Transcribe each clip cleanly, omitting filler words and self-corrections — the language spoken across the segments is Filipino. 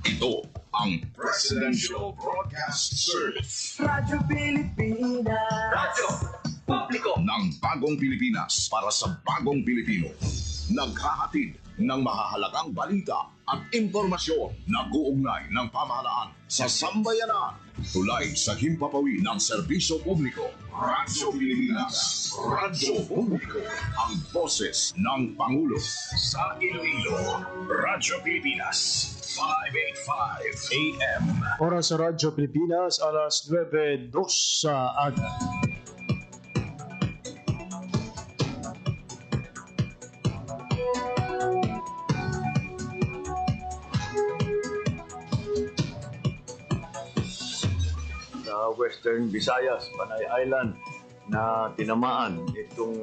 Ito ang Presidential Broadcast Service. Radyo Pilipinas. Radyo Publiko ng Bagong Pilipinas para sa Bagong Pilipino. Naghahatid ng mahahalagang balita at impormasyon na uugnay ng pamahalaan sa sambayanan. Tulay sa himpapawi ng serbisyo publiko. Radyo Pilipinas. Radyo Publiko. Ang boses ng Pangulo. Sa Iloilo, Radyo Pilipinas. 585 AM. Oras sa Radyo Pilipinas, alas 9:02 sa aga. Sa Western Visayas, Panay Island, na tinamaan itong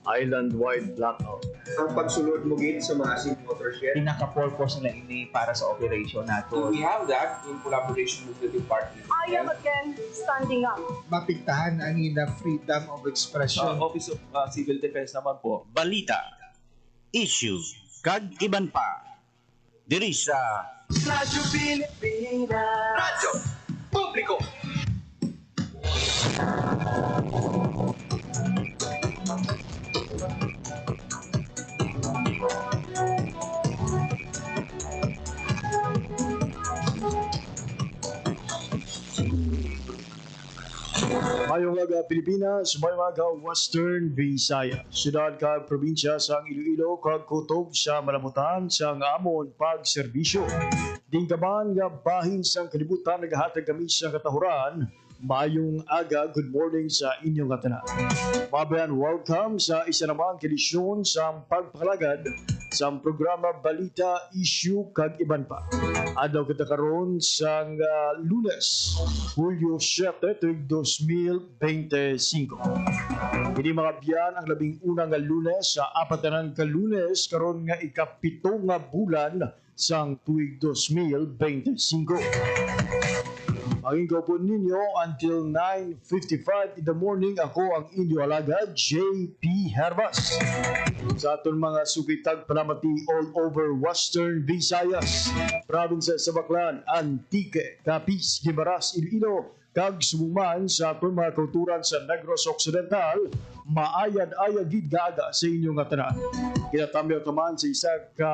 island-wide blackout. Ang pagsulod mo gid sa mga SIM watershed. Pinaka-purpose nila ini para sa operation nato. We have that in collaboration with the department. I am again standing up. Mapigtahan ang ina freedom of Sa expression. Office of Civil Defense naman po, balita, issue, kag iban pa. Diri sa Radyo Pilipinas. Radyo Publiko. Mayong aga Pilipinas, mayong aga Western Visayas. Siyudad kag probinsya sa Iloilo kag kutob sa malamutan sa amon pagserbisyo. Dinggaman nga bahin sang kalibutan nagahatag kami sa katahuran. Mayong aga, good morning sa inyong katanan. Mabayan, welcome sa isa namang edisyon sa pagpalagad sa programa Balita, Issue kag Iban pa. Adlaw kita karon sa Lunes, Hulyo 7, 2025. Kini mga biyan ang labing unang nga Lunes sa apatanan ka Lunes karon nga ikapito nga bulan sang tuig 2025. Maging po ninyo until 9:55 in the morning. Ako ang inyo alagad, JP Hervas. Sa aton mga sugitag palamati all over Western Visayas, province sa Baclan, Antique, Capiz, Guimaras, Iloilo, kag sumuman sa aton mga kulturan sa Negros Occidental, maayad-ayad gid gaga sa inyong nga tanan. Kinatamyo taman sa isa ka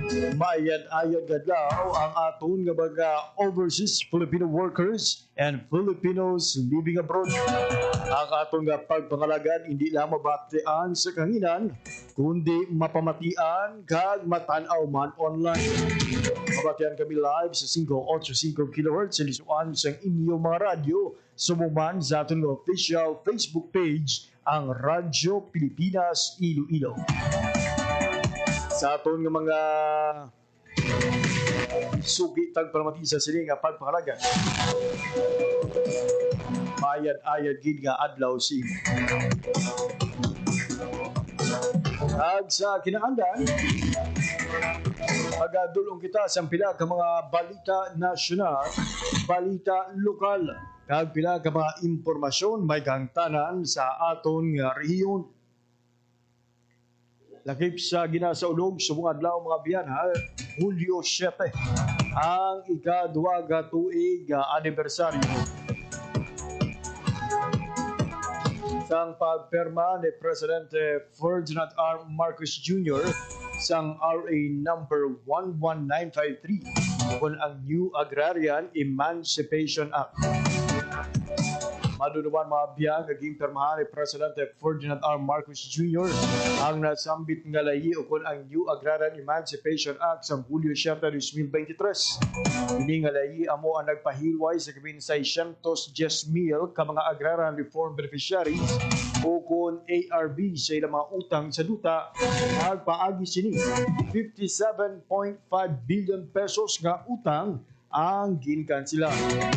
maayad-ayad gadlaw ang aton nga mga overseas Filipino workers and Filipinos living abroad. Ang aton nga pagpangalagan hindi lang mabatean sa kanginan, kundi mapamatian kag matanaw man online. Mabatian kami live sa 585 kHz sa lisuan sa inyong mga radyo. Sumuman sa aton nga official Facebook page ang Radyo Pilipinas Iloilo. Sa aton nga mga sugitag palamati sa sini nga pagpangalagan, mayad-ayad gid nga adlaw si ag sa kinaandan. Magadulong kita sa pila ka mga balita nasyonal, balita lokal, kag pila ka mga impormasyon may kangtanan sa aton nga rehiyon. Lakip sa ginasaulog subong adlaw mga biyan, Hulyo 7, ang ika-2 ka tuig anibersaryo sang pagperma ni Presidente Ferdinand R. Marcos Jr. sang RA number 11953 kung ang New Agrarian Emancipation Act. Maduduman mga biyang naging permahan ni Presidente Ferdinand R. Marcos Jr. ang nasambit nga layi o kung ang New Agrarian Emancipation Act sa Hulyo 7, 2023. Ini nga layi amo ang nagpahilway sa kabin 610,000 ka mga agrarian reform beneficiaries o kung ARB sa ilang mga utang sa duta. Nagpaagi sini 57.5 billion pesos nga utang ang ginkan sila.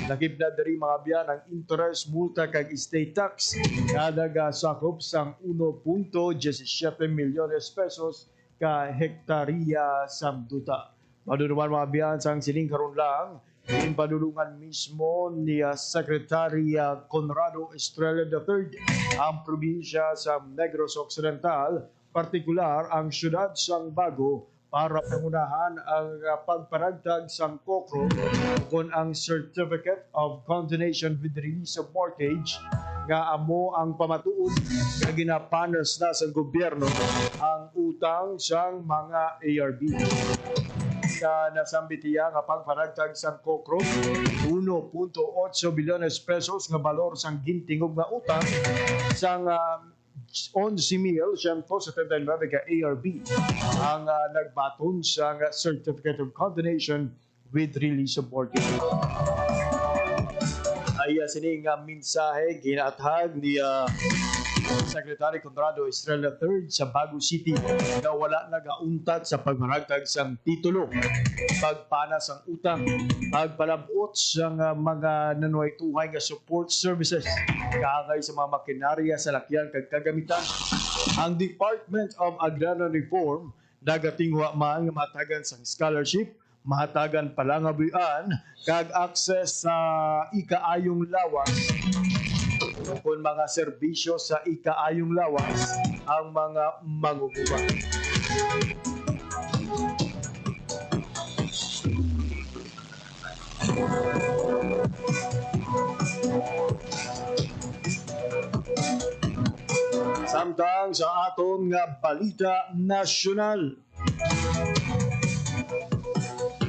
Lakip na dari mga biyan ang interest, multa kag estate tax na nagasakop sang 1.17 milyones pesos ka hektarya sa duta. Maduduman mga biyan sang siling karon lang in padulungan mismo ni Secretary Conrado Estrella III ang probinsya sa Negros Occidental, partikular ang syudad sang Bago, para pangunahan ang pagparagdag sang kokro kung ang Certificate of Condonation with Release of Mortgage nga amo ang pamatuod nga ginapanas na sa gobyerno ang utang sang mga ARB. Sa nasambitiya nga pagparagdag sang kokro 1.8 bilyones pesos nga balor sang gintingog nga utang sang 11,179 ka ARB ang nagbaton sa Certificate of Condonation with Release of Mortgage. Ay sining mensahe ginatag ni Secretary Conrado Estrella III sa Baguio City na wala nagauntad sa pagmaragtag sang titulo, pagpanas ang utang, pagpalabot sa mga nanuay-tuhay nga support services, kaagay sa mga makinarya sa lakyan kag kagamitan. Ang Department of Agrarian Reform nagatingwa man nga matagan sang scholarship, mahatagan palangabuyan kag access sa ikaayong lawas kung mga serbisyo sa ikaayong lawas ang mga manguguba. Samtang sa aton nga balita nasyonal,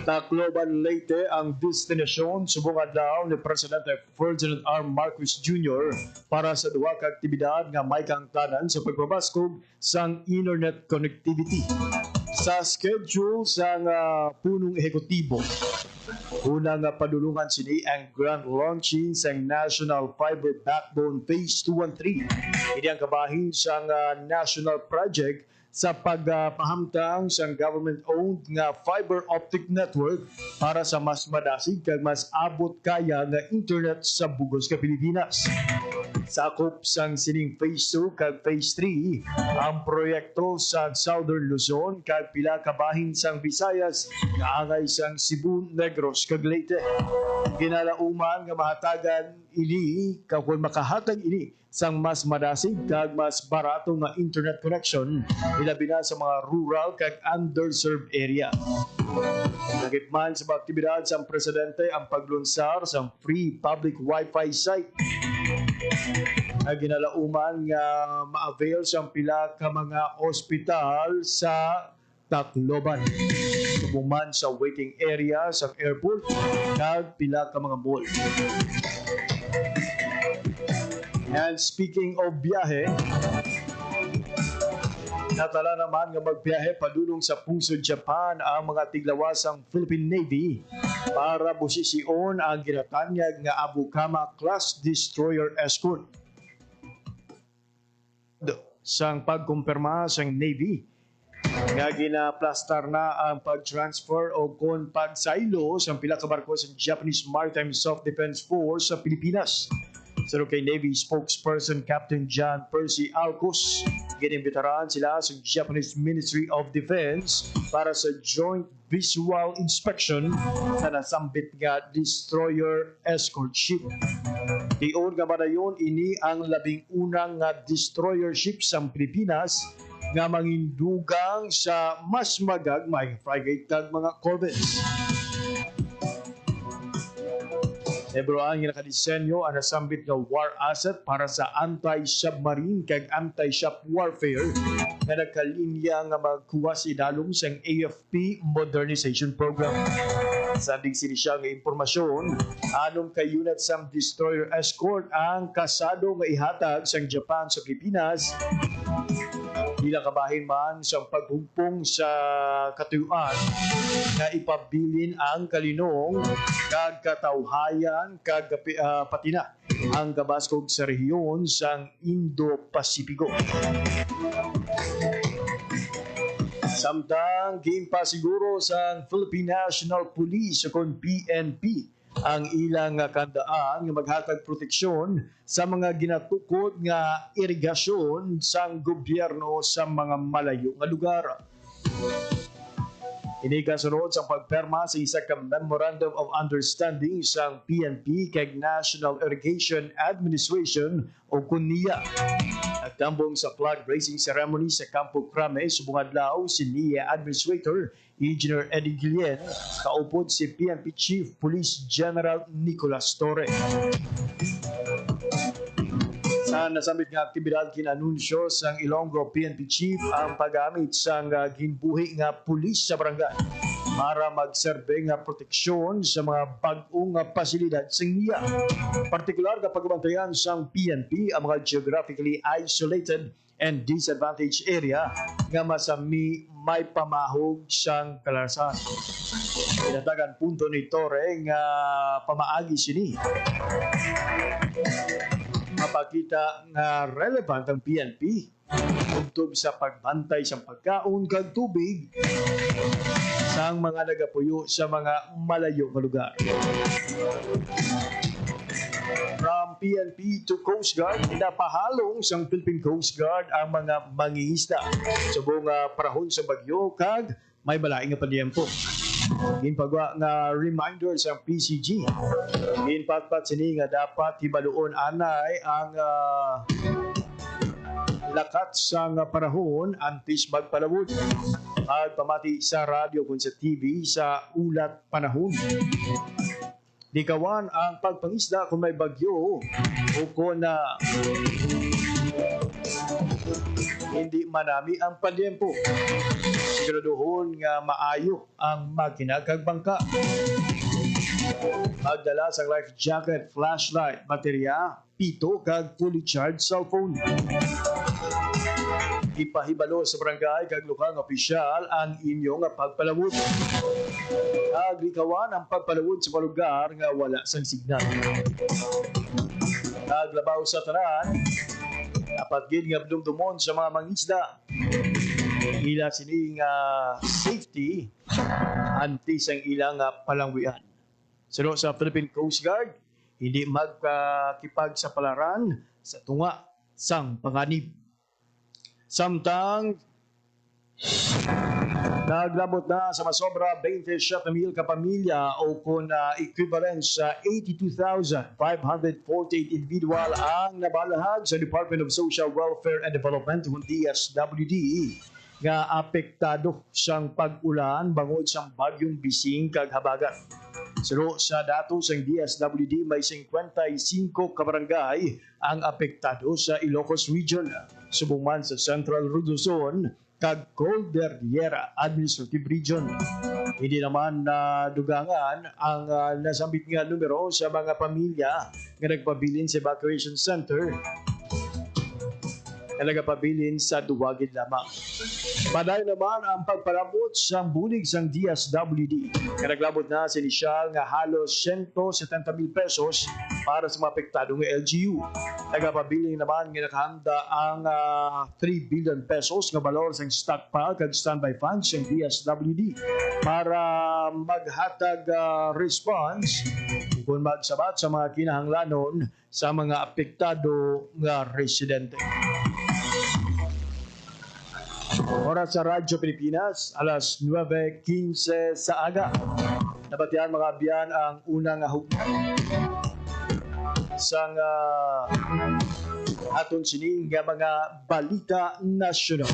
Tacloban Leyte ang destinasyon subong adlaw ni Presidente Ferdinand R. Marcos Jr. para sa duha ka aktibidad nga may kangtanan sa pagbabaskog sang internet connectivity. Sa schedule sang punong ehekutibo, una nga padulungan sini ang grand launching sa National Fiber Backbone Phase 2 and 3. Ini ang kabahin sang national project sa pagpahamtang sa government-owned nga fiber optic network para sa mas madasig kag mas abot kaya nga internet sa bugos ka Pilipinas. Sakop sang sining Phase 2 kag Phase 3 ang proyekto sa Southern Luzon kag pila ka bahin sang Visayas kaangay sang Cebu, Negros kag Leyte. Ginalauman nga mahatagan ini kung makahatag ini sang mas madasig kag mas barato nga internet connection ilabi na sa mga rural kag underserved area. Nagitman sa mga aktibidad sa presidente ang paglunsar sa free public Wi-Fi site na ginalauman nga ma-avail sa pila ka mga ospital sa Tacloban. Subuman sa waiting area sa airport kag pila ka mga mall. And speaking of biyahe, natala naman nga magbiyahe padulong sa pusod Japan ang mga tiglawasang Philippine Navy para busision ang ginatanyag nga Abukama class destroyer escort. Sang pagkumpirma sang Navy nga ginaplastar na ang pag-transfer o kon pagsaylo sa pila ka barko sa Japanese Maritime Self-Defense Force sa Pilipinas. Sa kay Navy spokesperson Captain John Percy Alcos, ginimbitaraan sila sa Japanese Ministry of Defense para sa joint visual inspection sa nasambit nga destroyer escort ship. Tiyon nga madayon ini ang labing unang nga destroyer ship sa Pilipinas nga mangindugang sa mas magagmay frigate kag mga corvettes. Ebro ang nakadisenyo ang nasambit nga war asset para sa anti-submarine kag anti-ship warfare na nagkalinya nga magkuha si dalong sa AFP Modernization Program. Sa digsin siya nga impormasyon, anong kay unit sa destroyer escort ang kasado nga ihatag sa Japan sa Pilipinas Dila kabahin man sa paghumpong sa katuyuan na ipabilin ang kalinong kag katawhayan kag patina ang kabaskog sa rehiyon sang Indo-Pasipiko. Samtang gimpa siguro sa Philippine National Police o PNP ang ilang kandaan nga maghatag proteksyon sa mga ginatukod nga irigasyon sang gobyerno sa mga malayo nga lugar. Ini kasunod sa pagperma sa isa ka Memorandum of Understanding sa PNP kay National Irrigation Administration o KUNIA. Nagtambong sa flag raising ceremony sa Campo Crame, subong adlaw si NIA Administrator Engineer Eddie Guillen, kaupod si PNP Chief Police General Nicolas Torre. Sa nasambit nga aktibidad kinanunsyo sang Ilonggo PNP Chief ang paggamit sang ginbuhi nga pulis sa barangay para magserbe nga proteksyon sa mga bag-ong pasilidad sa NIA. Partikular na pagbantayan sang PNP ang mga geographically isolated and disadvantaged area nga masami may pamahog sang kalarasan. Pinatagan punto ni Torre nga pamaagi sini mapakita nga relevant ang PNP tungtod sa pagbantay sa pagkaon kag tubig sa mga nagapuyo sa mga malayo nga lugar. From PNP to Coast Guard, napahalong sa Philippine Coast Guard ang mga mangingisda subong parahon sa bagyo kag may malaing nga padyempo. Ginpagwa nga reminder sa PCG. Ginpatpat sini nga dapat hibaluon anay ang lakat sa panahon antes magpalawod. Pagpamati sa radyo kung sa TV sa ulat panahon. Dikawan ang pagpangisda kung may bagyo o kung hindi manami ang padyempo. Siguraduhon nga maayo ang makina kag bangka. Magdala sa life jacket, flashlight, baterya, pito kag fully charged cellphone. Ipahibalo sa barangay kag lokal nga opisyal ang inyong pagpalawod. Agrikawan ang pagpalawod sa mga lugar nga wala sang signal. Naglabaw sa tanan, dapat gid nga dumdumon sa mga mangisda. Ila sining safety antes ang ilang palangwian. Sunod sa Philippine Coast Guard, hindi magkakipag sa palaran sa tunga sang panganib. Samtang naglabot na sa masobra 27,000 kapamilya o kung equivalent sa 82,548 individual ang nabalahag sa Department of Social Welfare and Development o DSWD nga apektado siyang pag-ulan bangod sang bagyong Bising kag habagat. Suro sa datos ng DSWD may 55 kabarangay ang apektado sa Ilocos Region, subong man sa Central Luzon kag Cordillera Administrative Region. Hindi naman dugangan ang nasambit nga numero sa mga pamilya nga nagpabilin sa evacuation center na nagpabilin sa duwagid lamang. Paday naman ang pagparabot sa bulig sang DSWD. Naglabot na sa inisyal nga halos 170,000 pesos para sa mga apektado ng LGU. Nagpabiling naman nga nakahanda ang 3 billion pesos nga balor sa stockpile kag standby funds ng DSWD para maghatag response kung magsabat sa mga kinahanglanon sa mga apektado nga residente. Oras sa Radyo Pilipinas, alas 9:15 sa aga. Nabatian mga biyan ang unang hugna sang aton sining nga mga balita nasyonal.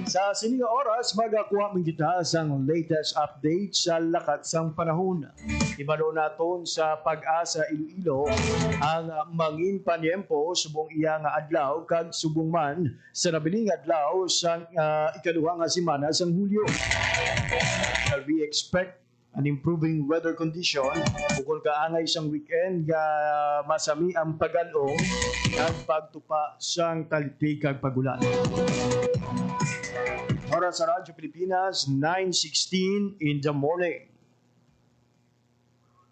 Sa sining oras, magakuha man kita sang latest update sa lakat sang panahon. Ibalo naton sa Pag-asa Iloilo ang mangin panyempo subong iya nga adlaw kag subong man sa nabiling adlaw sa ikaduha nga semana sang Hulyo. We expect an improving weather condition kung kaangay sang weekend nga masami ang pag-along at pagtupa sang talitig kag pagulan. Oras sa Radyo Pilipinas, 9:16 in the morning.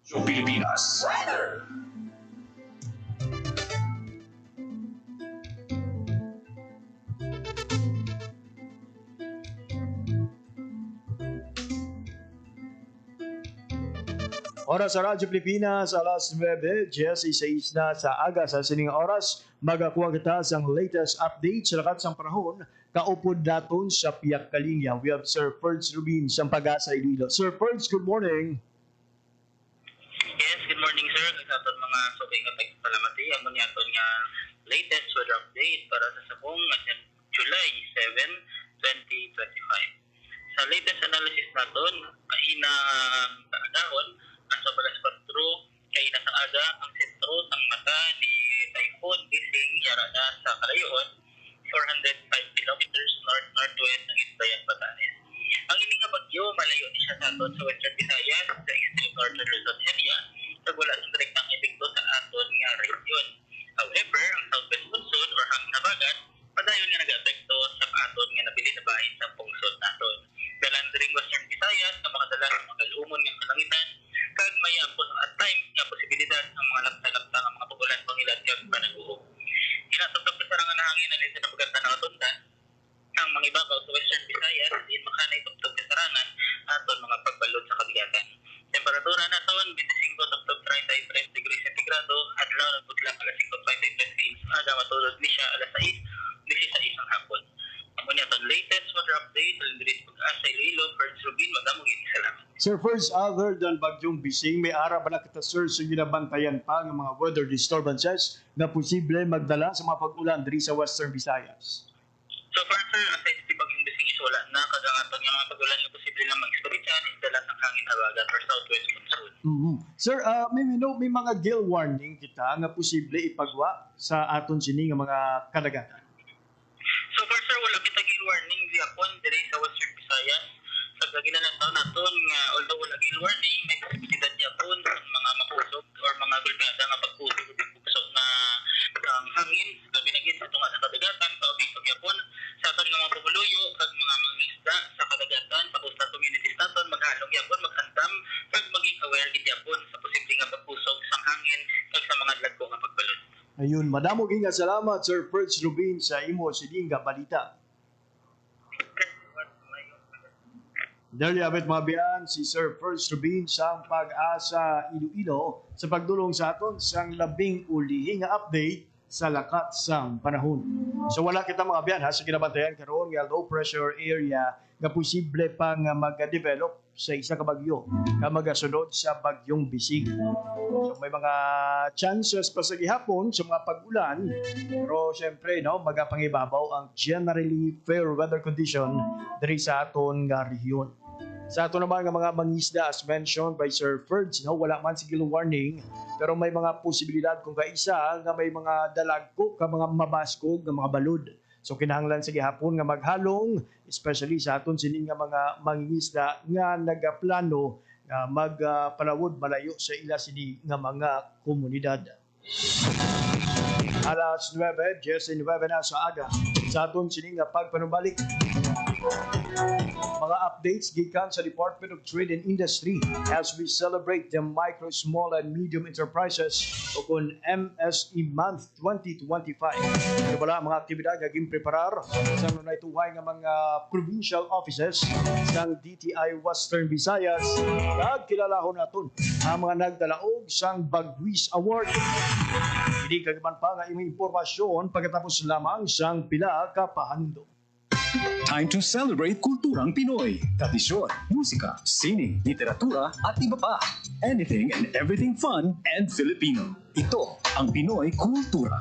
So Pilipinas Weather. Oras sa Radyo Pilipinas, alas 9:16 na sa aga sa sining oras. Magakuha kita sa latest update sa lakat sang panahon kaupod naton sa Piyak Kalinya. We have Sir Ferds Rubin sa Pag-asa Iloilo. Sir Ferds, good morning. Yes, good morning sir. Nagsaton mga subay nga pagpalamati. Amo niya aton nga latest weather update para sa sabong nga July 7, 2025. Sa latest analysis naton, kahina kaagahon, nasa balas 4, kahina sa aga, ang sentro ng mata ni Typhoon gising yara na sa kalayuan 405 kilometers north-northwest ng Isbayan, Batanes. Ang ini nga bagyo, malayo ni siya sa aton sa Western Visayas, sa extreme northern Luzon area, kag wala siyang direktang epekto sa aton nga region. However, ang southwest monsoon or hangin habagat, padayon nga nag-apekto sa aton nga nabili na bahin sa pungsod naton. Dalan ring Western Visayas na makadala sa mga galumon nga kalangitan, kag may apos at times nga posibilidad ang mga lapta-lapta nga mga pagulan pangilan kag panaguhog. Kinatapos sa sarang na hangin alin sa napaganta na atundan, ang mga ibabaw sa Western Visayas din makanay tugtog kasaranan aton mga pagbalod sa kabigatan. Temperatura naton 25 tugtog 33 degrees centigrado, adlaw nagpudlang alas 5:53 km aga matulog ni siya alas 6:16 ang hapon. Amo ni aton latest weather update sa Lindris Pag-asa Iloilo, Ferds Rubin, madamong salamat. Sir Ferds, other than bagyong Bising, may ara ba na kita sir sa ginabantayan pa ng mga weather disturbances na posible magdala sa mga pag-ulan diri sa Western Visayas? So far sir, ang sensitive bagyong Bising is wala na, kagang aton nga mga pag-ulan nga posible lang mag-experience is dala sa hangin habagat or southwest monsoon. Sir, may mga gale warning kita nga posible ipagwa sa aton sini nga mga kadagatan. So far sir, wala kita gale warning di akon diri sa Western Visayas. Sa ginalataw naton nga although wala gale warning, may posibilidad yapon ang mga makusog or mga gulgada nga pagkusog ug pugsok na ang hangin gabi na gid sa tunga sa kadagatan paubig pagyapon sa aton nga mga pumuluyo kag mga mangisda sa kadagatan tapos sa communities naton maghalong yapon magandam kag maging aware gid yapon sa posibleng nga pagkusog sa hangin kag sa mga dagko nga pagbalod. Ayun, madamo nga salamat Sir Ferds Rubin sa imo sining nga balita. Dali abet mga biyan si Sir Ferds Rubin sa Pag-asa Iloilo sa pagdulong sa aton sang labing ulihing nga update sa lakat sang panahon. So wala kita mga biyan sa kinabantayan karon nga low pressure area nga posible pang mag-develop sa isa ka bagyo nga magasunod sa bagyong Bising. So may mga chances pa sa gihapon sa mga pag-ulan, pero syempre magapangibabaw ang generally fair weather condition diri sa aton nga rehiyon. Sa ato naman nga mga mangisda as mentioned by Sir Ferds, wala man sigil warning, pero may mga posibilidad kung kaisa nga may mga dalagko ka mga mabaskog nga mga balod. So kinahanglan sa gihapon nga maghalong, especially sa aton sini nga mga mangingisda nga nagaplano nga magpalawod malayo sa ila sini nga mga komunidad. Alas 9, 19 na sa aga sa aton sini nga pagpanumbalik. Mga updates gikan sa Department of Trade and Industry as we celebrate the Micro, Small and Medium Enterprises o kung MSE Month 2025. Ito pala mga aktibidad nga gimpreparar sa naituhay nga mga provincial offices ng DTI Western Visayas. Nagkilalahon naton ang mga nagdalaog sang Bagwis Award. Hindi kagaman pa nga imong impormasyon pagkatapos lamang sang pila ka pahandog. Time to celebrate kulturang Pinoy. Tradisyon, musika, sining, literatura at iba pa. Anything and everything fun and Filipino. Ito ang Pinoy Kultura.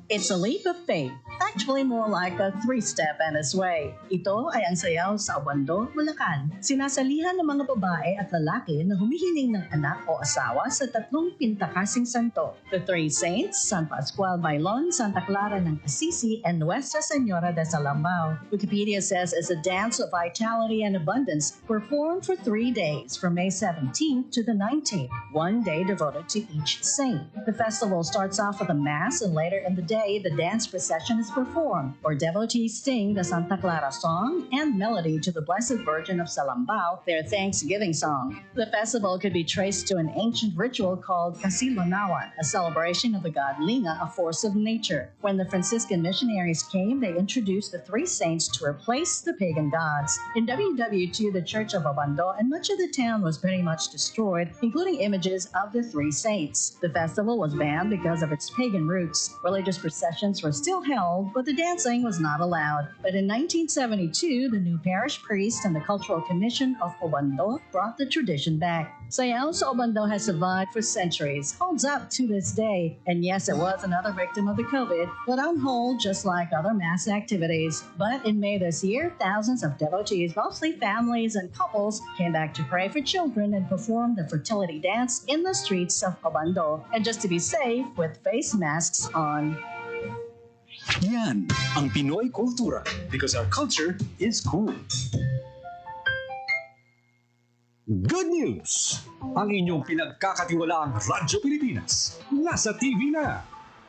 It's a leap of faith, actually more like a three-step and a sway. Ito ay ang sayaw sa Obando, Bulacan. Sinasalihan ng mga babae at lalaki na humihiling ng anak o asawa sa tatlong pintakasing santo. The Three Saints, San Pascual Bailon, Santa Clara ng Assisi, and Nuestra Senora de Salambao. Wikipedia says it's a dance of vitality and abundance performed for 3 days from May 17th to the 19th, 1 day devoted to each saint. The festival starts off with a mass and later in the day, the dance procession is performed, or devotees sing the Santa Clara song and melody to the Blessed Virgin of Salambao, their Thanksgiving song. The festival could be traced to an ancient ritual called Kasilonawan, a celebration of the god Linga, a force of nature. When the Franciscan missionaries came, they introduced the three saints to replace the pagan gods. In WW2, the Church of Obando and much of the town was pretty much destroyed, including images of the three saints. The festival was banned because of its pagan roots. Religious processions were still held, but the dancing was not allowed. But in 1972, the new parish priest and the Cultural Commission of Obando brought the tradition back. Sayaw sa Obando has survived for centuries, holds up to this day. And yes, it was another victim of the COVID, but on hold just like other mass activities. But in May this year, thousands of devotees, mostly families and couples, came back to pray for children and perform the fertility dance in the streets of Obando. And just to be safe, with face masks on. Yan ang Pinoy kultura because our culture is cool. Good news! Ang inyong pinagkakatiwalaang Radyo Pilipinas nasa TV na.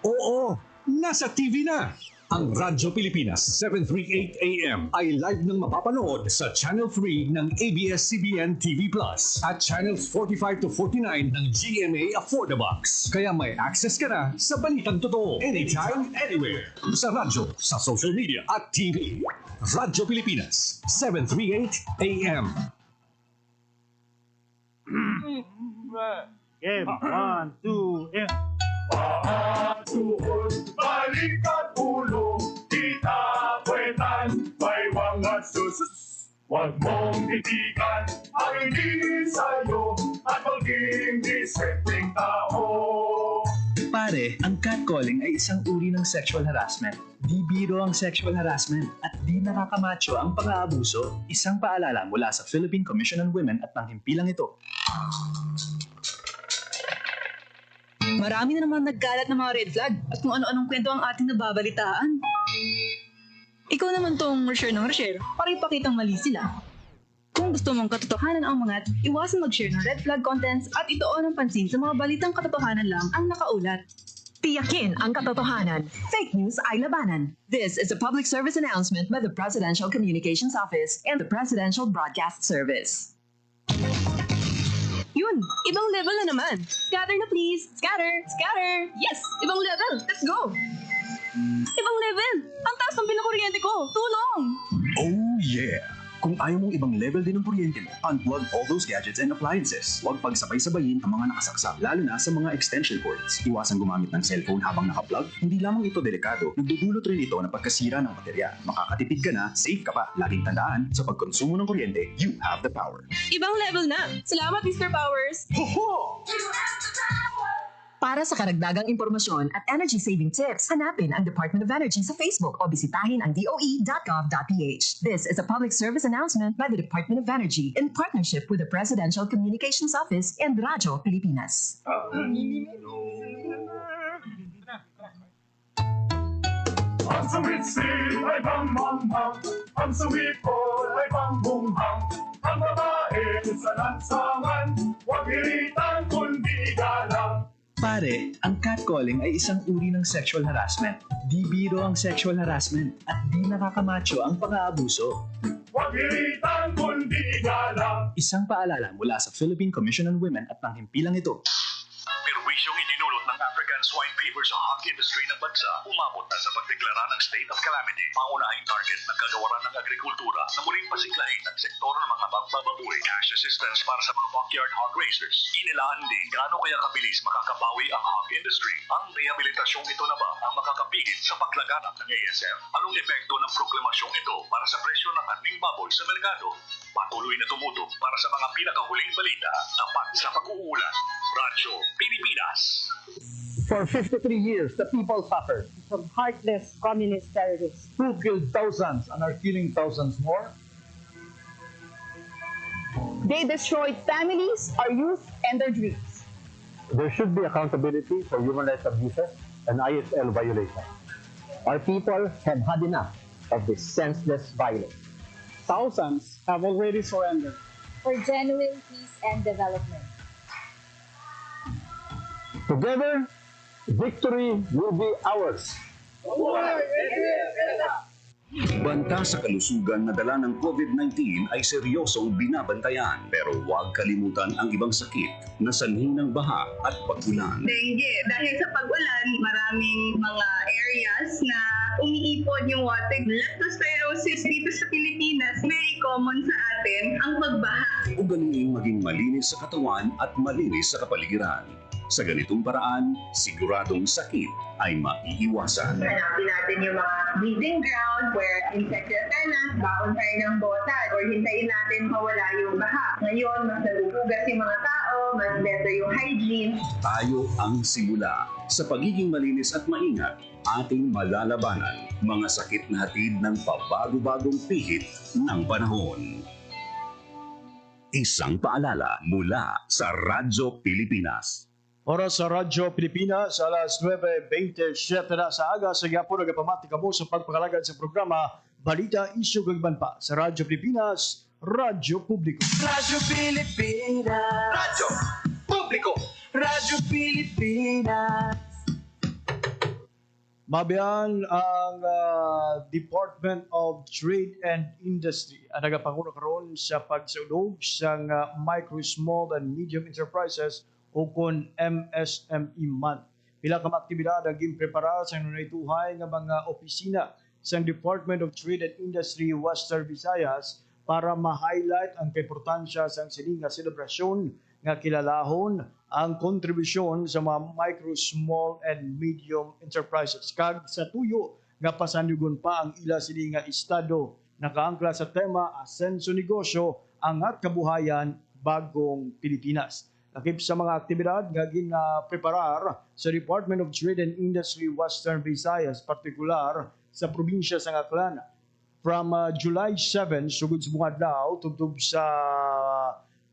Oo, nasa TV na. Ang Radyo Pilipinas 738 AM ay live nang mapapanood sa Channel 3 ng ABS-CBN TV Plus at Channels 45 to 49 ng GMA Affordabox. Kaya may access ka na sa balitang totoo anytime, anywhere. Sa radyo, sa social media at TV. Radyo Pilipinas 738 AM. Game, 1, 2, and... Pahatuon, balik at ulo, itapuetan, may mga susus. Huwag mong titigan, ang hindi sa'yo, at maging disenteng tao. Pare, ang catcalling ay isang uri ng sexual harassment. Di biro ang sexual harassment at di nakakamacho ang pang-aabuso. Isang paalala mula sa Philippine Commission on Women at panghimpilang ito. Marami na naman nagkalat ng mga red flag at kung ano-anong kwento ang ating nababalitaan. Ikaw naman tong share ng share para ipakitang mali sila. Kung gusto mong katotohanan ang mga, iwasan mag-share ng red flag contents at ituon ng pansin sa mga balitang katotohanan lang ang nakaulat. Tiyakin ang katotohanan. Fake news ay labanan. This is a public service announcement by the Presidential Communications Office and the Presidential Broadcast Service. Yun! Ibang level na naman! Scatter na please! Scatter! Scatter! Yes! Ibang level! Let's go! Ibang level! Ang taas ng bill ng kuryente ko! Tulong! Oh yeah! Kung ayaw mong ibang level din ng kuryente mo, unplug all those gadgets and appliances. Huwag pagsabay-sabayin ang mga nakasaksak, lalo na sa mga extension cords. Iwasan gumamit ng cellphone habang nakaplug. Hindi lamang ito delikado, nagdudulot rin ito ng pagkasira ng baterya. Makakatipid ka na, safe ka pa. Laging tandaan, sa pagkonsumo ng kuryente, you have the power. Ibang level na! Salamat, Mr. Powers! Ho-ho! Para sa karagdagang impormasyon at energy-saving tips, hanapin ang Department of Energy sa Facebook o bisitahin ang doe.gov.ph. This is a public service announcement by the Department of Energy in partnership with the Presidential Communications Office and Radyo Pilipinas. Ang suwit-sit ay bang-bang-bang, ang suwit-ball ay bang-bung-bang, ang babae sa lansangan, huwag hiritan kundi galang. Pare, ang catcalling ay isang uri ng sexual harassment. Di biro ang sexual harassment at di nakakamacho ang pang-aabuso. Huwag hiritan kundi galang. Isang paalala mula sa Philippine Commission on Women at panghimpilang ito. Perwisyong idinulot ng African swine fever sa hog industry ng bansa umabot na sa pagdeklara ng state of calamity. Pangunahing target ng kagawaran ng agrikultura na muling pasiglahin ng sektor ng mga magbababoy. Cash assistance para sa mga backyard hog raisers. Inilaan din gaano kaya kabilis makakabawi ang hog industry. Ang rehabilitasyong ito na ba ang makakapigil sa paglaganap ng ASF? Anong epekto ng proklamasyong ito para sa presyo ng karning baboy sa merkado? Patuloy na tumutok para sa mga pinakahuling balita tapat sa pag-uulan. Radyo Pilipinas. For 53 years, the people suffered from heartless communist terrorists who killed thousands and are killing thousands more. They destroyed families, our youth, and their dreams. There should be accountability for human rights abuses and ISL violations. Our people have had enough of this senseless violence. Thousands have already surrendered for genuine peace and development. Together, victory will be ours. Banta sa kalusugan na dala ng COVID-19 ay seryosong binabantayan. Pero huwag kalimutan ang ibang sakit na sanhi ng baha at pag-ulan. Dengue. Dahil sa pag-ulan, maraming mga areas na umiipon yung water. Leptospirosis dito sa Pilipinas, very common sa atin ang pagbaha. Ugaling maging malinis sa katawan at malinis sa kapaligiran. Sa ganitong paraan, siguradong sakit ay maiiwasan. Hanapin natin yung mga breeding ground where insect repellent, baon tayo ng botan, or hintayin natin mawala yung baha. Ngayon, mas nagugugas yung mga tao, mas better yung hygiene. Tayo ang simula. Sa pagiging malinis at maingat, ating malalabanan mga sakit na hatid ng pabago-bagong pihit ng panahon. Isang paalala mula sa Radyo Pilipinas. Oras sa Radyo Pilipinas, alas 9:27 na sa aga. Sa po nagapamati ka mo sa pagpakalagad sa programa Balita Isyu Gagman pa sa Radyo Pilipinas, Radyo Publiko. Radyo Pilipinas. Radyo Publiko. Radyo Pilipinas. Mabiyan ang Department of Trade and Industry ang nagapanguno karon sa pagsulog sa Micro, Small and Medium Enterprises o kon MSME Month. Pila ka mga aktibidad ang ginprepara sa nunaytuhay nga mga opisina sa Department of Trade and Industry Western Visayas para ma-highlight ang importansya sa sining nga selebrasyon nga kilalahon ang kontribusyon sa mga micro, small and medium enterprises. Kag sa tuyo nga pasanugon pa ang ila sini nga estado nakaangkla sa tema Asenso Negosyo, Angat Kabuhayan, Bagong Pilipinas. Lakip sa mga aktibidad nga preparar sa Department of Trade and Industry Western Visayas, partikular sa probinsya sa Aklan. From July 7, sugod sa mga adlaw, tubtub sa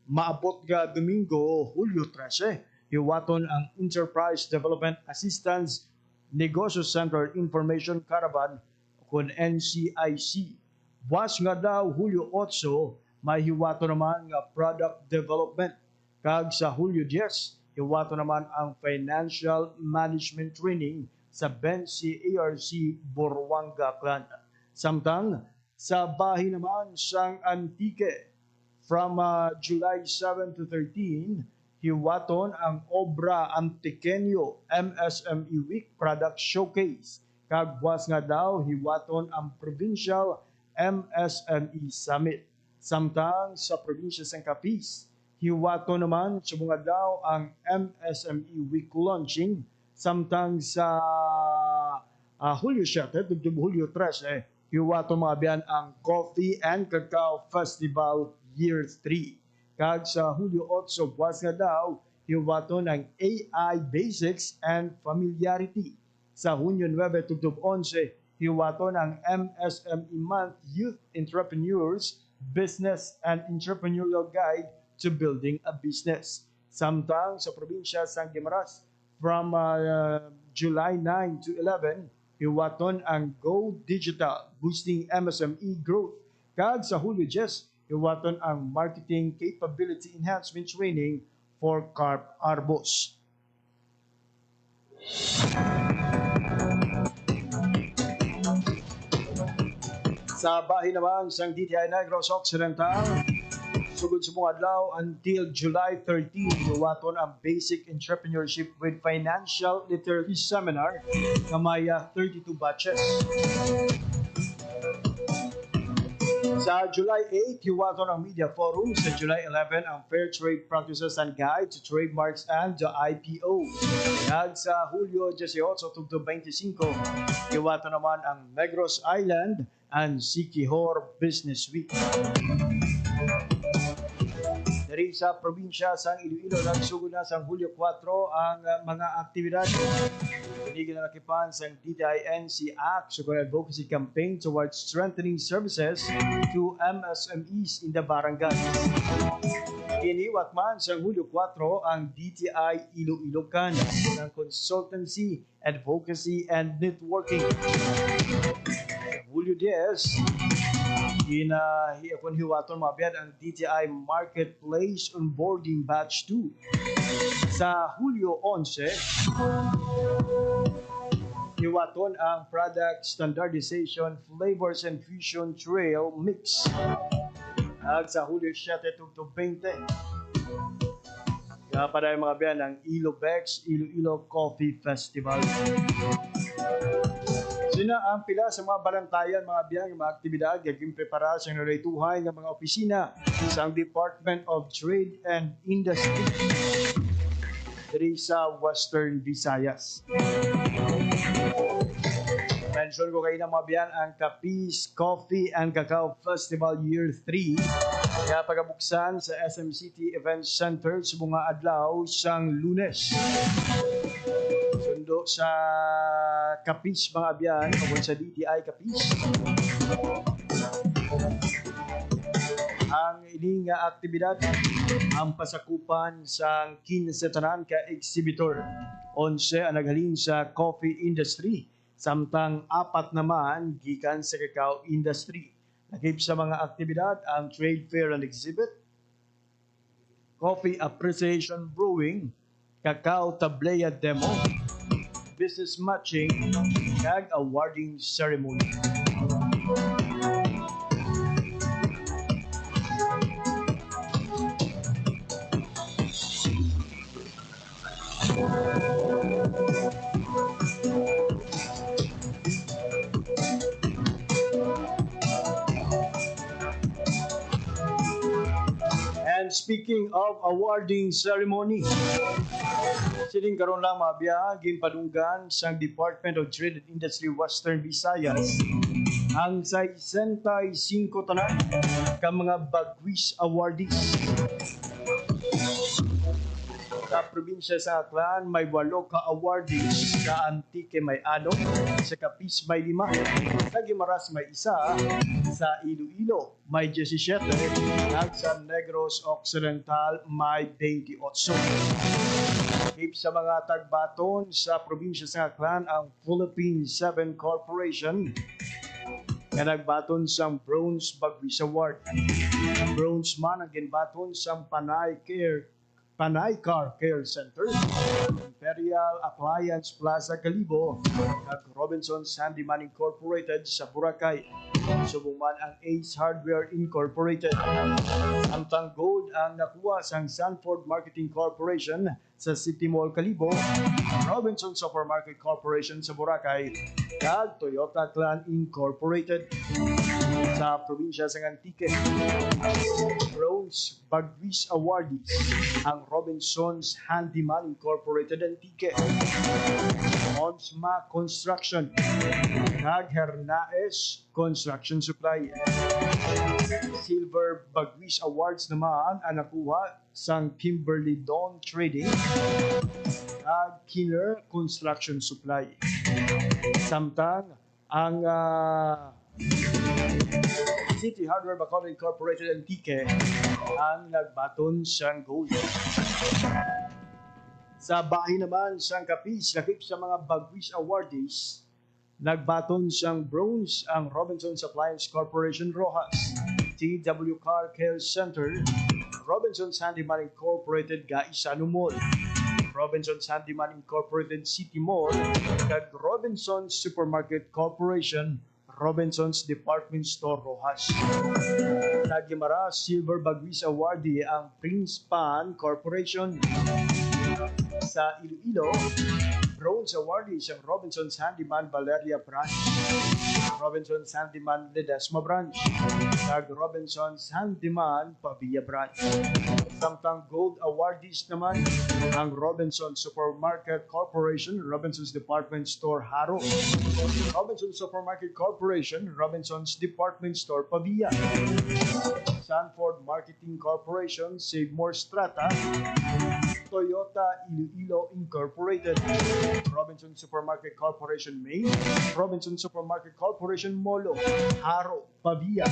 maabot nga Domingo, Hulyo 13, hiwaton ang Enterprise Development Assistance Negosyo Center Information Caravan kon NCIC. Buwas nga daw Hulyo 8, may hiwato naman nga Product Development. Kag sa Hulyo 10, hiwato naman ang Financial Management Training sa Bensi ARC Buruanga Clan. Samtang sa bahin naman sang Antique, from July 7 to 13, hiwaton ang Obra Antiqueño MSME Week Product Showcase. Kagwas nga daw, hiwaton ang Provincial MSME Summit. Samtang sa probinsya ng Capiz, hiwaton naman sa mga daw ang MSME Week Launching. Samtang sa Hulyo 7, Hulyo 13, hiwaton mga biyan ang Coffee and Cacao Festival Year 3. Kag sa Hulyo 8, buwas nga daw, hiwaton ang AI Basics and Familiarity. Sa Hunyo 9, tugtub 11, hiwaton ang MSME Month Youth Entrepreneurs Business and Entrepreneurial Guide to Building a Business. Samtang sa probinsya ng Guimaras, from July 9 to 11, hiwaton ang Go Digital Boosting MSME Growth. Kag sa Hulyo 10, hiwaton ang Marketing Capability Enhancement Training for Carp Arbos. Sa bahin naman sang DTI Negros Occidental, sugod sa mga adlaw until July 13, hiwaton ang Basic Entrepreneurship with Financial Literacy Seminar na may 32 batches. Sa July 8, hiwaton ang Media Forum. Sa July 11, ang Fair Trade Practices and Guide to Trademarks and the IPO. Kag sa Hulyo 18 to 25, hiwaton naman ang Negros Island and Siquijor Business Week. Dari sa probinsya sang Iloilo, nagsugod na sang Hulyo 4 ang mga aktibidad. Pinigil na nakipan sang DTI-NC Act sa Advocacy Campaign towards strengthening services to MSMEs in the barangay. Iniwat man sang Hulyo 4 ang DTI Iloilocan ng Consultancy, Advocacy and Networking. Hulyo 10, hiwaton mabiyad ang DTI Marketplace Onboarding Batch 2. Sa Hulyo 11, hiwaton ang Product Standardization Flavors and Fusion Trail Mix. At sa Hulyo 7 to 20, paday mga biyan ang Ilobex Iloilo Coffee Festival. Sina ang pila sa mga balantayan, mga biyang, mga aktibidad, gagawin prepara sa narituhay ng mga opisina sa Department of Trade and Industry. diri sa Western Visayas. Mention ko kayo na mga biyan ang Capiz Coffee and Cacao Festival Year 3 kaya pagabuksan sa SM City Event Center sa mga adlaw sang Lunes. Sundo sa Capiz mga biyan o sa DTI Capiz. Ang ining nga aktibidad ang pasakupan sa 15 tanan ka exhibitor. 11 ang naghalin sa coffee industry, samtang 4 naman gikan sa cacao industry. Nakip sa mga aktibidad ang trade fair and exhibit, coffee appreciation brewing, cacao tablea demo, business matching, kag awarding ceremony. And speaking of awarding ceremony, siling karon lang mabya ginpadunggan sang Department of Trade and Industry Western Visayas ang 65 tanan ka mga Bagwis awardees. Sa probinsya sa Aklan, may 8 ka awardees, sa Antique may 6, sa Capiz may 5, sa Guimaras may 1, sa Iloilo may 17, at sa Negros Occidental may 28. Keep sa mga tagbaton sa probinsya sa Aklan ang Philippine 7 Corporation na nagbaton sa Bronze Bagwis Award. Bronze man ang ginbaton sa Panay Car Care Center, Imperial Appliance Plaza Calibo, at Robinson's Handyman Incorporated sa Boracay. Subuman ang Ace Hardware Incorporated. Ang Gold ang nakuha sa Sanford Marketing Corporation sa City Mall Calibo, Robinson Supermarket Corporation sa Boracay, at Toyota Clan Incorporated sa probinsya sa Antique. Bronze Bagwis Awardees ang Robinson's Handyman Incorporated Antique, Onsma Construction, kag Hernaes Construction Supply. Silver Bagwis Awards naman ang nakuha sang Kimberly Dawn Trading at Killer Construction Supply. Samtang ang City Hardware Bacolod Incorporated Antique ang nagbaton sang gold. Sa bahay naman sang Capiz, nakip sa mga Bagwis awardees, nagbaton sang bronze ang Robinson's Appliance Corporation Rojas, TW Car Care Center, Robinson's Handyman Incorporated Gaisano Mall, Robinson's Handyman Incorporated City Mall, kag Robinson's Supermarket Corporation, Robinson's Department Store Rojas. Sa Guimaras, Silver Bagwis Awardee ang Prince Pan Corporation. Sa Iloilo, Bronze Awardee ang Robinson's Handyman Valeria Branch, Robinson's Handyman Ledesma Branch, at Robinson's Handyman Pavia Branch. Samtang Gold Awardees naman ang Robinson's Supermarket Corporation, Robinson's Department Store Haro, Robinson's Supermarket Corporation, Robinson's Department Store Pavia, Sanford Marketing Corporation, Save More Strata, Toyota Iloilo Incorporated, Robinson Supermarket Corporation Maine, Robinson Supermarket Corporation Molo, Haro, Pavia,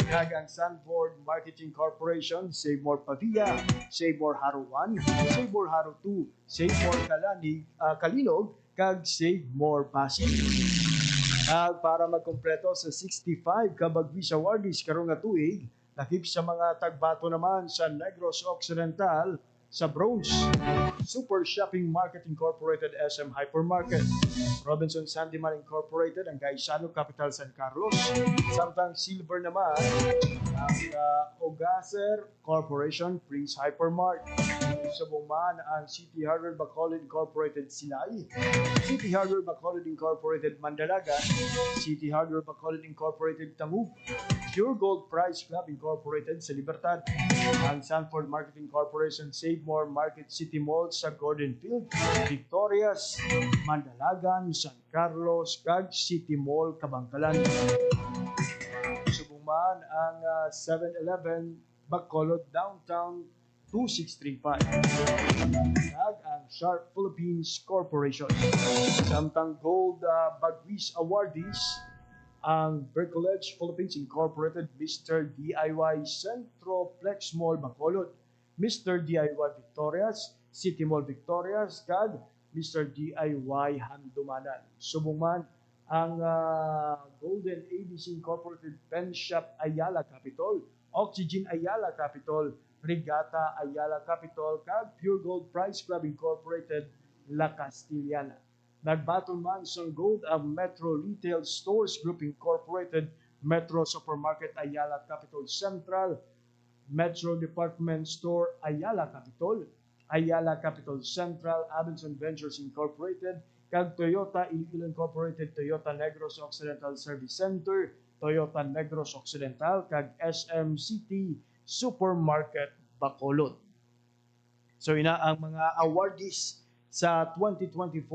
Kagang Sanford Marketing Corporation, Save More Pavia, Save More Haro 1, Save More Haro 2, Save More Kalinog, kag Save More Pasig. Para magkompleto sa 65 ka Bagwis Awardees karong nga tuig, nakip sa mga tagbato naman sa Negros Occidental, sa Bronze, Super Shopping Market Incorporated SM Hypermarket, Robinson's Handyman Incorporated, ang Gaisano Capital San Carlos, samtang Silver naman ang Ogaser Corporation Prince Hypermart. Subuman ang City Hardware Bacolod Incorporated Sinai, City Hardware Bacolod Incorporated Mandalaga, City Hardware Bacolod Incorporated Tangub, Pure Gold Prize Club Incorporated sa Libertad, ang Sanford Marketing Corporation Save More Market City Mall sa Gordon Field, Victorias, Mandalagan, San Carlos, kag City Mall, Kabangkalan. Subuman ang 7-Eleven Bacolod Downtown 2635. Kag ang Sharp Philippines Corporation. Samtang Gold Bagwis Awardees, ang Bercolege Philippines Incorporated, Mr. DIY Centroplex Mall Bacolod, Mr. DIY Victorias, City Mall Victorias, kag Mr. DIY Handumanan. Subuman ang Golden ABC Incorporated Pen Shop Ayala Capitol, Oxygen Ayala Capitol, Regatta Ayala Capitol, kag Pure Gold Prize Club Incorporated, La Castillana. Nagbaton man sa gold ang Metro Retail Stores Group Incorporated, Metro Supermarket Ayala Capitol Central, Metro Department Store Ayala Capitol, Ayala Capitol Central, Abenson Ventures Incorporated, kag Toyota Iloilo Incorporated, Toyota Negros Occidental Service Center, Toyota Negros Occidental, kag SMCT Supermarket Bacolod. So ina ang mga awardees sa 2024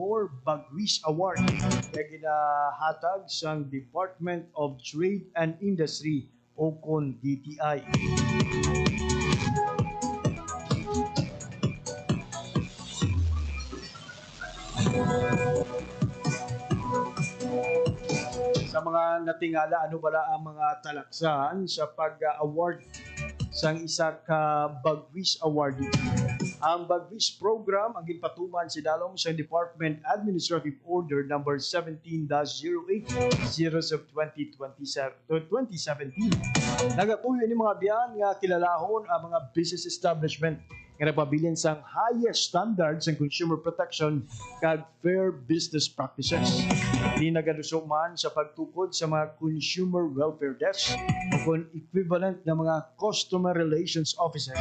Bagwis Award na ginahatag sa Department of Trade and Industry o kon DTI. Sa mga natingala, ano bala ang mga talaksan sa pag-award sa isa ka Bagwis Awardee? Ang Bagwis program ang ginpatuman si dalom sa Department Administrative Order number 17-08 of 2017. Nagatuyo ni mga biyan nga kilalahon ang mga business establishment nga nagpabilin sang highest standards ng consumer protection kag fair business practices. Di nagalusong man sa pagtukod sa mga consumer welfare desk o kung equivalent ng mga customer relations officers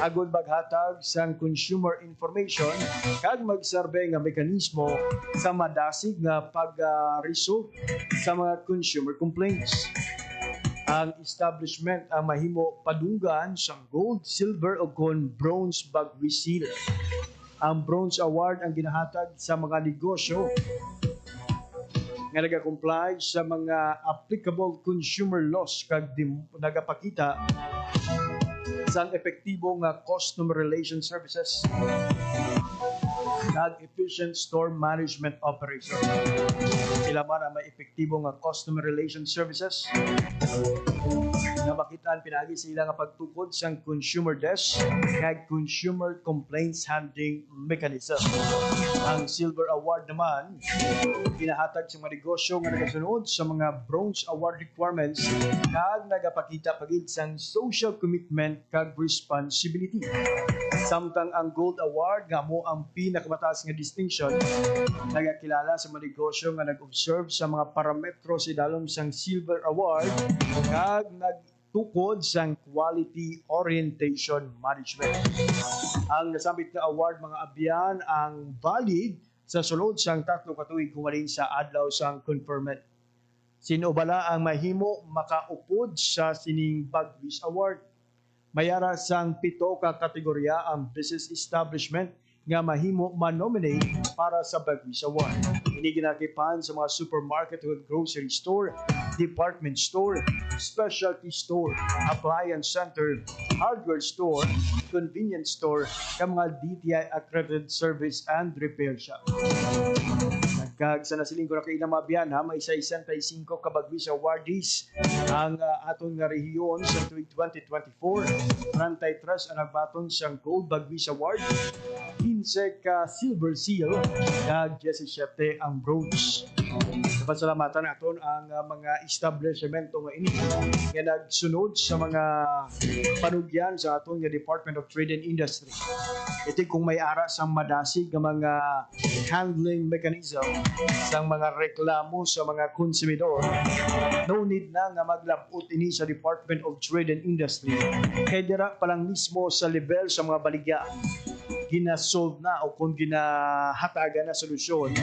agud maghatag sang consumer information kag magsurvey nga mekanismo sa madasig nga pag-resolve sa mga consumer complaints. Ang establishment ang mahimo padunggan sa gold, silver o kon bronze Bagwis seal. Ang bronze award ang ginahatag sa mga negosyo nga nagakomply sa mga applicable consumer laws kag nagapakita sa epektibo nga customer relation services kag efficient store management operation. Sila man ang may epektibo nga customer relation services nga makitaan pinagi sila nga pagtukod sa consumer desk kag consumer complaints handling mechanism. Ang silver award naman pinahatag sa mga negosyo nga nagasunod sa mga bronze award requirements kag nagapakita pagid sang social commitment kag responsibility. Samtang ang gold award nga mo ang pinakamataas nga distinction nagakilala sa mga negosyo nga nag-observe sa mga parametro sa dalom sang silver award kag nagtukod sang quality orientation management. Ang nasambit na award mga abyan ang valid sa sulod sang 3 ka tuig humalin sa adlaw sang conferment. Sino bala ang mahimo makaupod sa sining Bagwis Award? Mayara sang 7 ka kategorya ang business establishment nga mahimo ma-nominate para sa Bagwis Award. Ini ginakipan sa mga supermarket with grocery store, department store, specialty store, appliance center, hardware store, convenience store, kag mga DTI accredited service and repair shop. Kag sa nasiling ko na kayo na mabiyan ha, may 65 ka Bagwis awardees ang aton nga rehiyon sa tuig 2024. 33 ang nagbaton siyang Gold Bagwis Award, 15 ka Silver Seal, kag 17 ang Bronze. Pasalamatan naton ang mga establishmento nga ini nga nagsunod sa mga panugyan sa aton nga Department of Trade and Industry. Ito kung may ara sa madasig nga mga handling mechanism sa mga reklamo sa mga konsumidor, no need na nga maglabot ini sa Department of Trade and Industry. Kaya dira pa lang mismo sa level sa mga baligyan, ginasolve na o kung ginahatagan na solusyon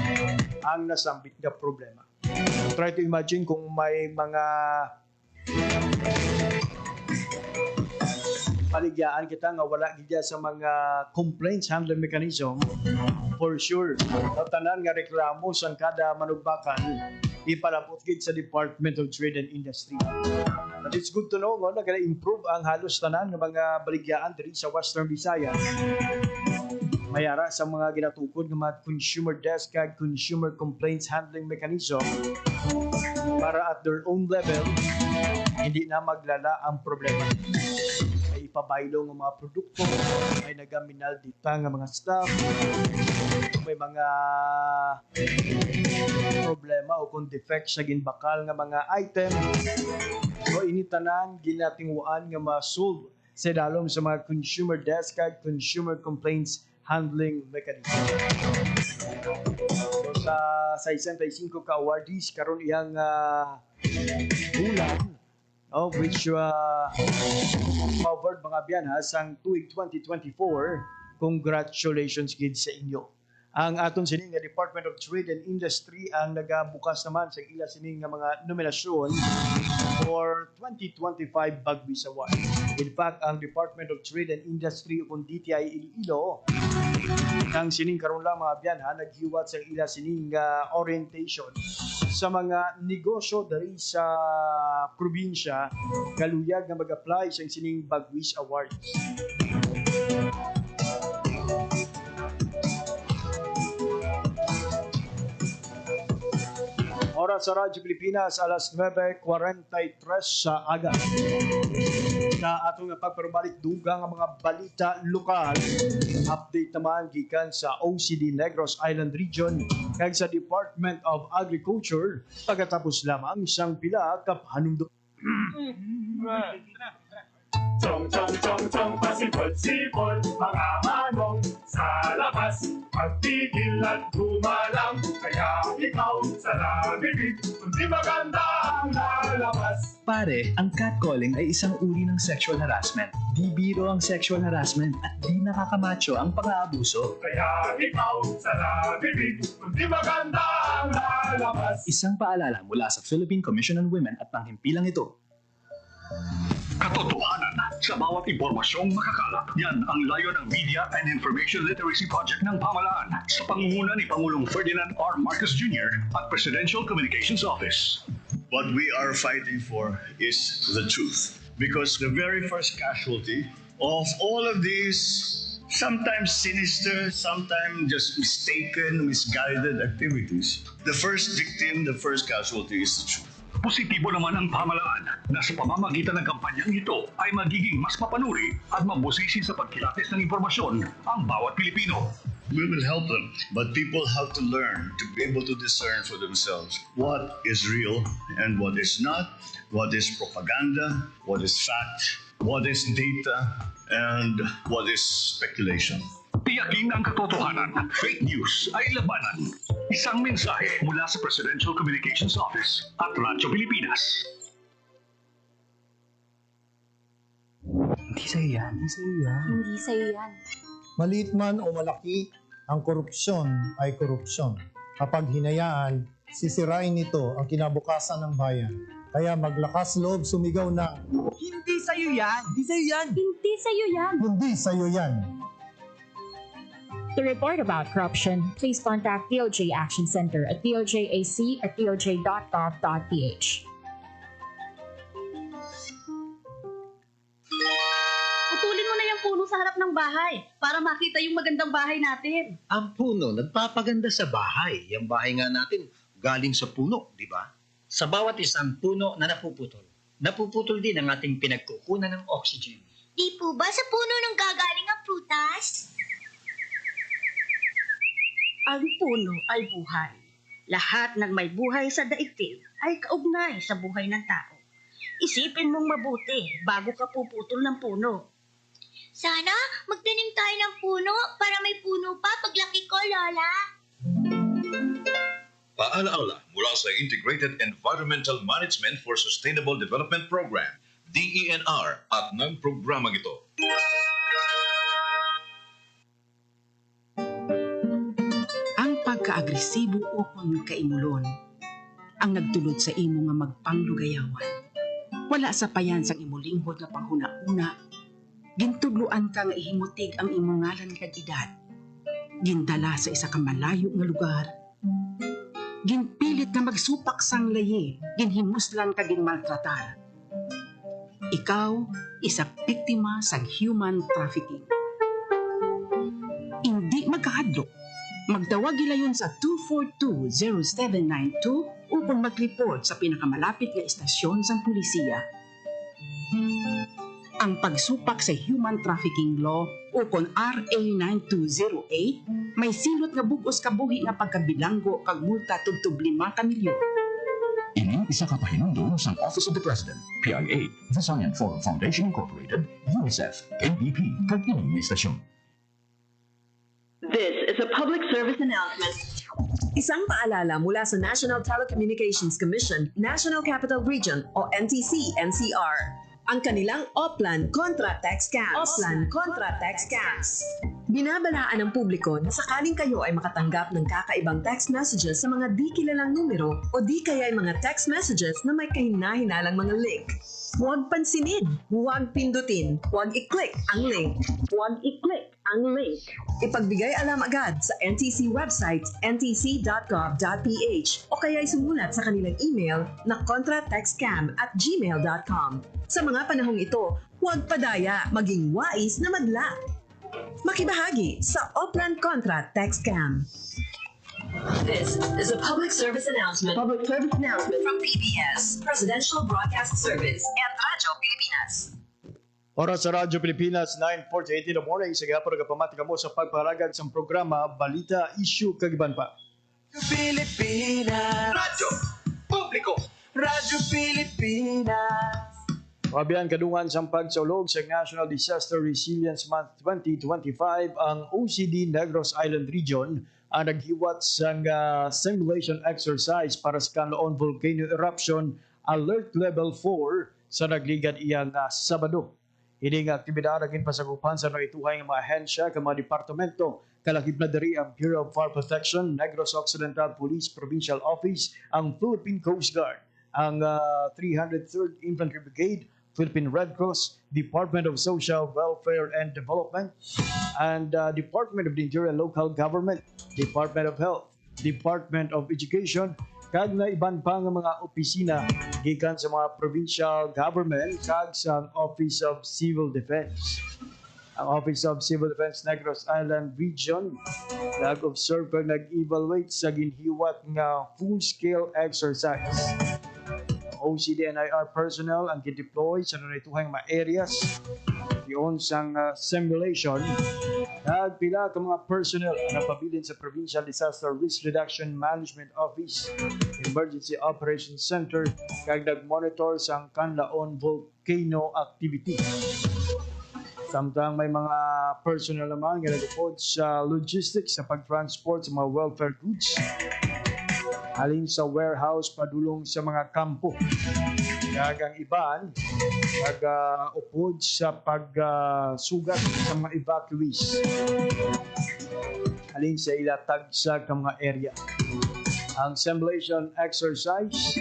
ang nasambit na problema. Try to imagine kung may mga Paligyan kita nga wala gidya sa mga complaints handling mechanism for sure. Tanan nga reklamo sa kada manugbakan ipalabot gid sa Department of Trade and Industry. But it's good to know nga nag-improve ang halos tanan ng mga baligyaan diri sa Western Visayas. Mayara sa mga ginatukod ng mga consumer desk kag consumer complaints handling mechanism para at their own level hindi na maglala ang problema. Ay ipabaylo ng mga produkto, ay nagaminal dita ng mga staff, may mga problema o kung defect sa ginbakal ng mga item o initanan ginatingwaan nga ma-solve sa dalom sa mga consumer desk kag consumer complaints handling mechanism. So, sa 65 ka awardees karon iyang bulan which covered mga biyanhas ang tuig 2024. Congratulations gid sa inyo. Ang aton sining nga Department of Trade and Industry ang nagabukas naman sa ila sining nga mga nominasyon for 2025 Bagwis Award. In fact, ang Department of Trade and Industry o DTI Iloilo ang sining karon lang mga biyanha naghiwat sa ila sining orientation sa mga negosyo dari sa probinsya kaluyag nga mag-apply sa sining Bagwis Awards. Oras sa Radyo Pilipinas, alas 9:43 sa aga. Sa atong pagparbalik dugang ang mga balita lokal, update naman gikan sa OCD Negros Island Region kag sa Department of Agriculture pagkatapos lamang isang pila ka panumdum. Chong, chong, chong, chong, pasipol-sipol, mga manong sa labas. Pagtigil at gumalang, kaya ikaw sa nabibig, kundi maganda ang lalabas. Pare, ang catcalling ay isang uri ng sexual harassment. Di biro ang sexual harassment at di nakakamacho ang pang-aabuso. Kaya ikaw sa nabibig, kundi maganda ang lalabas. Isang paalala mula sa Philippine Commission on Women at panghimpilang ito. Katotohanan sa bawat impormasyong makakalat. Yan ang layo ng Media and Information Literacy Project ng Pamahalaan sa pangunguna ni Pangulong Ferdinand R. Marcos Jr. at Presidential Communications Office. What we are fighting for is the truth. Because the very first casualty of all of these sometimes sinister, sometimes just mistaken, misguided activities, the first victim, the first casualty is the truth. Positibo naman ang pamahalaan na sa pamamagitan ng kampanyang ito ay magiging mas mapanuri at mabusisi sa pagkilatis ng impormasyon ang bawat Pilipino. We will help them, but people have to learn to be able to discern for themselves what is real and what is not, what is propaganda, what is fact, what is data, and what is speculation. Tiyakin ang katotohanan. Fake news ay labanan. Isang mensahe mula sa Presidential Communications Office at Radyo Pilipinas. Hindi sa'yo yan. Hindi sa'yo yan. Hindi sa'yo yan. Maliit man o malaki, ang korupsyon ay korupsyon. Kapag hinayaan, sisirain nito ang kinabukasan ng bayan. Kaya maglakas loob sumigaw na, Hindi sa'yo yan! Hindi sa'yo yan! Hindi sa'yo yan! hindi sa'yo yan. To report about corruption, please contact DOJ Action Center at dojAC@doj.gov.ph. Putulin mo na yung puno sa harap ng bahay para makita yung magandang bahay natin. Ang puno nagpapaganda sa bahay. Yung bahay nga natin galing sa puno, di ba? Sa bawat isang puno na napuputol din ang ating pinagkukunan ng oxygen. Di po ba sa puno nang gagaling ang prutas? Ang puno ay buhay. Lahat ng may buhay sa daigdig ay kaugnay sa buhay ng tao. Isipin mong mabuti bago ka puputol ng puno. Sana magtanim tayo ng puno para may puno pa paglaki ko, Lola. Paalaala mula sa Integrated Environmental Management for Sustainable Development Program, DENR, at ng programang ito. Pagka-agresibo o pagkaimulon ang nagdulot sa imo nga magpanglugayawan. Wala sa payan sang imulinghod nga panghuna-una Gintudluan ka nga ihimutig ang imong ngalan kag edad. Gindala sa isa ka malayo nga lugar. Ginpilit nga magsupak sang layi, ginhimuslan ka ginmaltratar. Ikaw, isa biktima sa human trafficking. Hindi magkahadlok. Magtawag gilayon sa 242-0792 upang mag-report sa pinakamalapit nga istasyon sa pulisiya. Ang pagsupak sa human trafficking law o kon RA 9208 may silot nga bugos kabuhi nga pagkabilanggo kag multa tubtub 5 ka milyon. Ini isa ka pahinumdum sa Office of the President, PIA, Visayan Forum Foundation Incorporated, UNICEF, KBP, kag ining istasyon. This is a public service announcement. Isang paalala mula sa National Telecommunications Commission, National Capital Region o NTC-NCR. Ang kanilang Oplan Contra Text Scams. Oplan Contra Text Scams. Binabalaan ng publiko na sakaling kayo ay makatanggap ng kakaibang text messages sa mga di kilalang numero o di kaya ay mga text messages na may kahina-hinalang mga link. Huwag pansinin, huwag pindutin, huwag i-click ang link. Huwag i-click ang link. Ipagbigay alam agad sa NTC website ntc.gov.ph o kaya sumulat sa kanilang email na contratextcam@gmail.com. Sa mga panahong ito, huwag padaya, maging wais na madla. Makibahagi sa Oplan Contra Text Scam. This is a public service announcement. Public service announcement from PBS, Presidential Broadcast Service, and Radyo Pilipinas. Oras sa Radyo Pilipinas, 9:48 in the morning. Sige po nagapamatika mo sa pagparagad sa programa Balita, Issue, Kagiban pa. Pilipinas. Radyo Publiko. Radyo Pilipinas. Mabiyan kadungan sa pagsulog sa National Disaster Resilience Month 2025 ang OCD Negros Island Region ang naghiwat sa simulation exercise para sa Canlaon Volcano Eruption Alert Level 4 sa nagligad iyang Sabado. Ini nga aktibidad naging pasagupan sa naituhay ng mga ahensya ng mga departamento kalakip na diri ang Bureau of Fire Protection, Negros Occidental Police Provincial Office, ang Philippine Coast Guard, ang 303rd Infantry Brigade, Philippine Red Cross, Department of Social Welfare and Development, and Department of the Interior and Local Government, Department of Health, Department of Education, kag na iban pa nga mga opisina gikan sa mga provincial government kag sa Office of Civil Defense. Ang Office of Civil Defense Negros Island Region nag-observe kag nag-evaluate sa ginhiwat nga full-scale exercise. OCD-NIR personnel ang gideploy sa nanituhang mga areas diyon sang simulation. Nagpila ka mga personnel na pabilin sa Provincial Disaster Risk Reduction Management Office, Emergency Operations Center, kag nag-monitor sa Canlaon Volcano activity. Samtang may mga personnel naman nga nagupod sa logistics sa pag-transport sa mga welfare goods halin sa warehouse padulong sa mga kampo. Kag ang iban nag-upod sa pagsugat sa mga evacuees halin sa ilatag sa mga area. Ang simulation exercise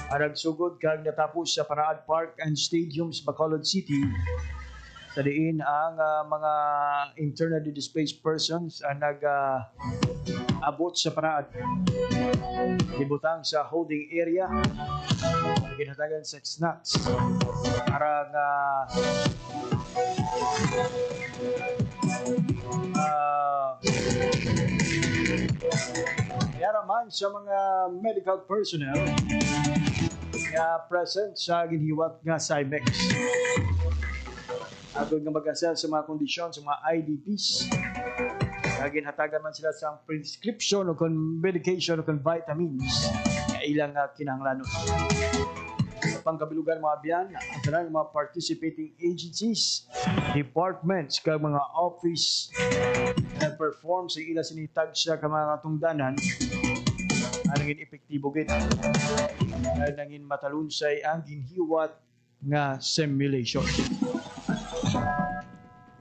ang nagsugod kag natapos sa Paraad Park and Stadium sa Bacolod City. Sa diin ang mga internally displaced persons ang nag-abot sa Paraad. Ibutang sa holding area, ginatagan sa snacks para yaraman sa mga medical personnel nga present sa ginhiwat nga CIMEX. Agad nga mag-assess sa mga kondisyon sa mga IDPs. Ginhatagan man sila sa prescription o medication o vitamins na ilang kinahanglanon. Sa pangkabilugan mga biyan, ang talang mga participating agencies, departments, kag mga office na perform sa ila sinitag sa mga katungdanan ang naging epektibo gid. Dahil naging matalunsay ang ginhiwat nga simulation.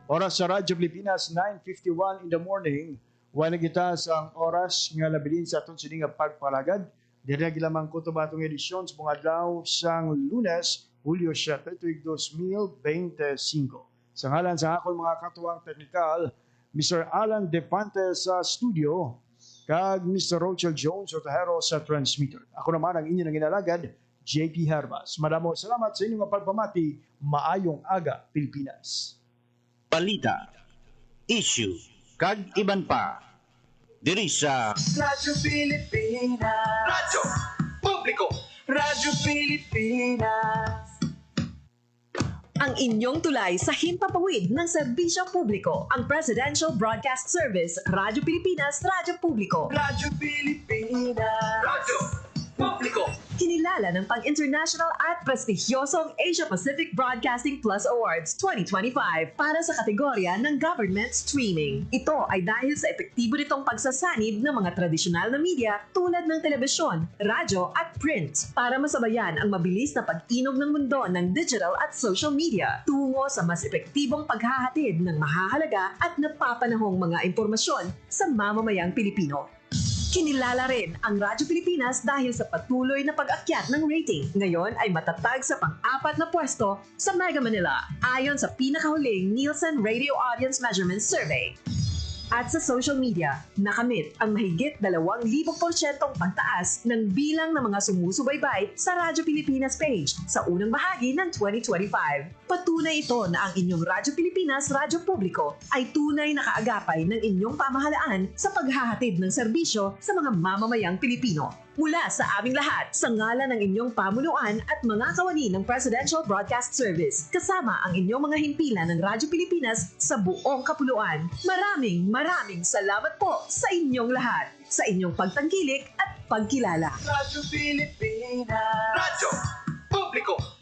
Oras sa Radyo Pilipinas, 9:51 in the morning. Wala kita sa oras nga labilin sa atong sining nga pagpalagad. Diri gilamang ko batong edisyon sa mga adlaw sang Lunes, Hulyo 7, 2025. Sa ngalan sa akong mga katuwang teknikal, Mr. Alan Defante sa studio, kag Mr. Rochelle Jones Otahero sa transmitter. Ako naman ang inyong ginalagad, JP Herbas. Madamo salamat sa inyong pagpamati. Maayong aga, Pilipinas. Balita, issue, kag iban pa. Diri sa Radyo Pilipinas. Radyo Publiko. Radyo Pilipinas. Ang inyong tulay sa himpapawid ng serbisyo publiko, ang Presidential Broadcast Service, Radyo Pilipinas, Radyo Publiko. Radyo Pilipinas. Radyo Publiko. Kinilala ng pang-international at prestigyosong Asia-Pacific Broadcasting Plus Awards 2025 para sa kategorya ng Government Streaming. Ito ay dahil sa epektibo nitong pagsasanib ng mga tradisyonal na media tulad ng telebisyon, radyo at print para masabayan ang mabilis na pag-inog ng mundo ng digital at social media tungo sa mas epektibong paghahatid ng mahahalaga at napapanahong mga impormasyon sa mamamayang Pilipino. Kinilala rin ang Radyo Pilipinas dahil sa patuloy na pag-akyat ng rating. Ngayon ay matatag sa pang-4 na pwesto sa Mega Manila ayon sa pinakahuling Nielsen Radio Audience Measurement Survey. At sa social media, nakamit ang mahigit 2,000% pagtaas ng bilang ng mga sumusubaybay sa Radyo Pilipinas page sa unang bahagi ng 2025. Patunay ito na ang inyong Radyo Pilipinas Radyo Publiko ay tunay na kaagapay ng inyong pamahalaan sa paghahatid ng serbisyo sa mga mamamayang Pilipino. Mula sa aming lahat, sa ngalan ng inyong pamunuan at mga kawani ng Presidential Broadcast Service, kasama ang inyong mga himpilan ng Radyo Pilipinas sa buong kapuluan. Maraming salamat po sa inyong lahat, sa inyong pagtangkilik at pagkilala. Radyo Pilipinas. Radyo Publiko.